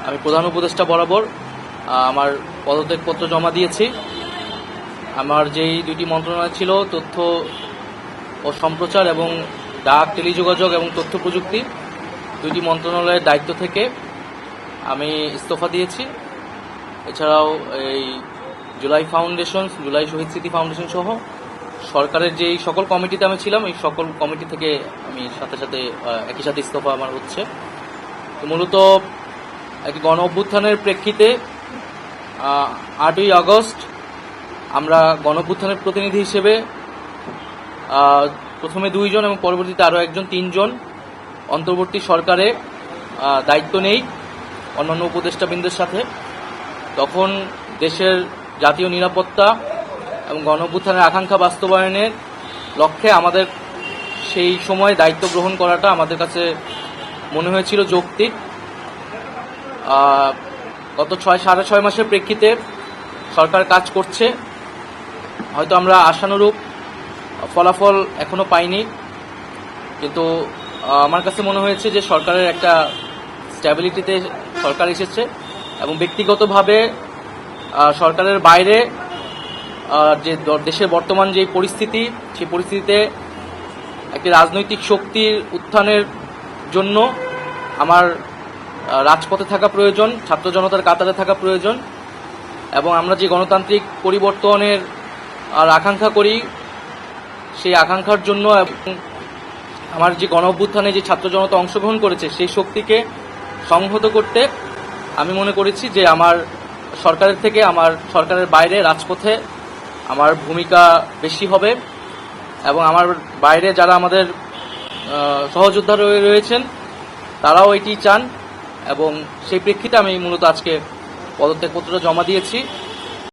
আমি প্রধান উপদেষ্টা বরাবর আমার পদত্যাগপত্র জমা দিয়েছি। আমার যেই দুটি মন্ত্রণালয় ছিল, তথ্য ও সম্প্রচার এবং ডাক, টেলিযোগাযোগ এবং তথ্য প্রযুক্তি, দুইটি মন্ত্রণালয়ের দায়িত্ব থেকে আমি ইস্তফা দিয়েছি। এছাড়াও এই জুলাই ফাউন্ডেশন, জুলাই শহীদ স্মৃতি ফাউন্ডেশন সহ সরকারের যেই সকল কমিটিতে আমি ছিলাম, এই সকল কমিটি থেকে আমি সাথে সাথে একই সাথে ইস্তফা আমার হচ্ছে। তো মূলত একটি গণ অভ্যুত্থানের প্রেক্ষিতে 8ই আগস্ট আমরা গণ অভ্যুত্থানের প্রতিনিধি হিসেবে প্রথমে 2 জন এবং পরবর্তীতে আরও একজন 3 জন অন্তর্বর্তী সরকারে দায়িত্ব নেই অন্যান্য উপদেষ্টাবৃন্দের সাথে। তখন দেশের জাতীয় নিরাপত্তা এবং গণ অভ্যুত্থানের আকাঙ্ক্ষা বাস্তবায়নের লক্ষ্যে আমাদের সেই সময় দায়িত্ব গ্রহণ করাটা আমাদের কাছে মনে হয়েছিল যৌক্তিক। গত 6.5 মাসের প্রেক্ষিতে সরকার কাজ করছে, হয়তো আমরা আশানুরূপ ফলাফল এখনো পাইনি, কিন্তু আমার কাছে মনে হয়েছে যে সরকারের একটা স্ট্যাবিলিটিতে সরকার এসেছে এবং ব্যক্তিগতভাবে সরকারের বাইরে যে দেশের বর্তমান যে পরিস্থিতি, সেই পরিস্থিতিতে একটি রাজনৈতিক শক্তির উত্থানের জন্য আমার রাজপথে থাকা প্রয়োজন, ছাত্র জনতার কাতারে থাকা প্রয়োজন এবং আমরা যে গণতান্ত্রিক পরিবর্তনের আকাঙ্ক্ষা করি, সেই আকাঙ্ক্ষার জন্য এবং আমার যে গণ অভ্যুত্থানে যে ছাত্র জনতা অংশগ্রহণ করেছে সেই শক্তিকে সংহত করতে আমি মনে করেছি যে আমার সরকারের থেকে আমার সরকারের বাইরে রাজপথে আমার ভূমিকা বেশি হবে এবং আমার বাইরে যারা আমাদের সহযোদ্ধা রয়েছেন তারাও এটি চান এবং সেই প্রেক্ষিতে আমি মূলত আজকে পদত্যাগপত্রটা জমা দিয়েছি।